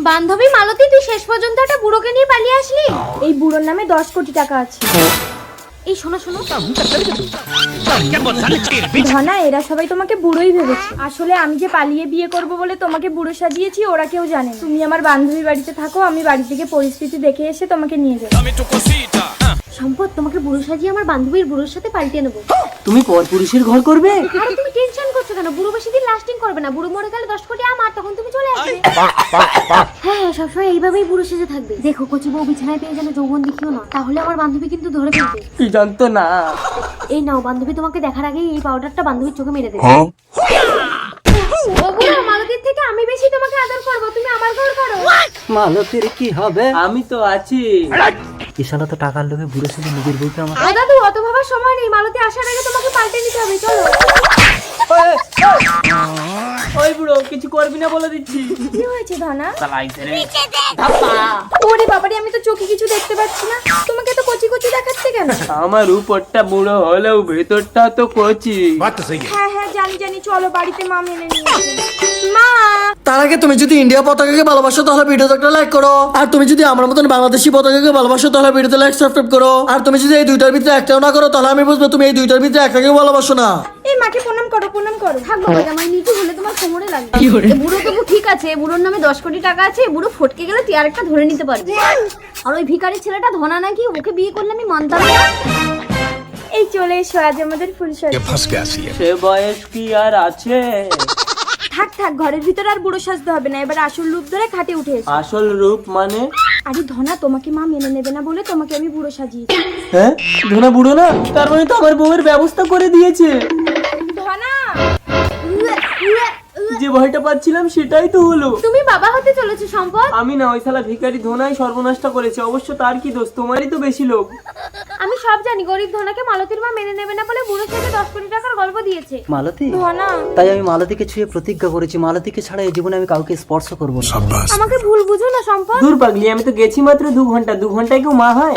বান্ধবী মালতী, তুই শেষ পর্যন্ত একটা বুড়োকে নিয়ে পালিয়ে আসলি। এই বুড়োর নামে 10 কোটি টাকা আছে। এই শোনো শোনো, ধনা, এরা সবাই তোমাকে বুড়োই ভেবেছে। আসলে আমি যে পালিয়ে বিয়ে করব বলে তোমাকে বুড়ো সাজিয়েছি ওরা কেউ জানে না। তুমি আমার বান্ধবীর বাড়িতে থাকো, আমি বাড়ি থেকে পরিস্থিতি দেখে এসে তোমাকে নিয়ে যাবো। সম্পদ, তোমাকে বুড়ো সাজিয়ে আমার বান্ধবীর বুড়োর সাথে পাল্টে নেবো। তুমি পরপুরুষের ঘর করবে? আরে তুমি টেনশন করছো কেন? বুড়ো বেশি দিন লাস্টিং করবে না। বুড়ো মরে গেলে 10 কোটি আমার, তখন তুমি চলে আসবে। হ্যাঁ, সবসময় এইভাবেই বুড়ো সেজে থাকবে। দেখো কচি বউ বিছানায় পেয়ে যেন যৌবন দেখিও না, তাহলে আমার বান্ধবী কিন্তু ধরে ফেলবে। কি জানতো না। এই নাও, বান্ধবী তোমাকে দেখার আগেই এই পাউডারটা বান্ধবীর চোখে মেরে দেবে। ও বুড়ো, মালতীর থেকে আমি বেশি তোমাকে আদর করব, তুমি আমার ঘর করো। মালতীর কি হবে? আমি তো আছি। কিষানা তো টাকার লোভে বুড়ো ছেলে নিজের বউকে আমার। ও দাদু, অত ভাবার সময় নেই। মালতী আসার আগে তোমাকে পাল্টে নিতে হবে, চলো। ওই বুড়ো, কিছু করবি না বলে দিচ্ছি। কি হয়েছে ধনা? ওরে বাবারে, আমি তো চোখে কিছু দেখতে পাচ্ছি না। তোমাকে তো কচি কচি দেখাচ্ছে কেন? আমার উপরটা বুড়ো হলেও ভেতরটা তো কচি। হ্যাঁ হ্যাঁ, জানি জানি, চলো বাড়িতে মা মেনে নিয়ে আসবে। মা, তার আগে তুমি যদি ইন্ডিয়া পতাকাকে ভালোবাসো তাহলে ভিডিওতে একটা লাইক করো, আর তুমি যদি আমার মতন বাংলাদেশি পতাকাকে ভালোবাসো তাহলে ভিডিওতে লাইক সাবস্ক্রাইব করো, আর তুমি যদি এই দুইটার ভিতরে একটাও না করো তাহলে আমি বুঝবো তুমি এই দুইটার ভিতরে একটাকে ভালোবাসো না। এই মাকে প্রণাম করো, প্রণাম করো। থাকবো বাবা, আমার নিচু হলে তোমার কোমরে লাগবে। এ বুড়ো তবু ঠিক আছে, বুড়োর নামে 10 কোটি টাকা আছে। বুড়ো ফটকে গেলে তুই আরেকটা ধরে নিতে পারবি। আর ওই ভিখারি ছেলেটা ধনা নাকি, ওকে বিয়ে করলে আমি মানতাম না। এই চলে এসো, আজ আমাদের ফুল সাজি। সে বয়স কি আর আছে? থাক থাক, ঘরের ভিতরে আর বুড়ো সাজতে হবে না। এবার আসল রূপ ধরে খাটে উঠে এসো। আসল রূপ মানে? আরে ধনা, তোমাকে মা মেনে নেবে না বলে তোমাকে আমি বুড়ো সাজিয়েছি। হ্যাঁ, ধনা বুড়ো না, তার মানে তো আমার বউয়ের ব্যবস্থা করে দিয়েছে। ধনা, যে ভয়টা পাচ্ছিলাম সেটাই তো হলো। তুমি বাবা হতে চলেছো সম্পদ। আমি না, ওই শালা ভিখারি ধনাই সর্বনাশটা করেছে। অবশ্য তার কি দোষ, তোমারই তো বেশি লোক। আমি সব জানি, গরিব ধনাকে মালতীর মা মেনে নেবে না বলে বুড়ো থেকে 10 কোটি টাকার গল্প দিয়েছে। মালতী, ধনা, তাই আমি মালতীকে ছুঁয়ে প্রতিজ্ঞা করেছি মালতীকে ছাড়া এই জীবনে আমি কাউকে স্পর্শ করবো না। আমাকে ভুল বুঝো না সম্পদ। দূর পাগলি, আমি তো গেছি মাত্র 2 ঘন্টা। 2 ঘন্টায় কেউ মা হয়?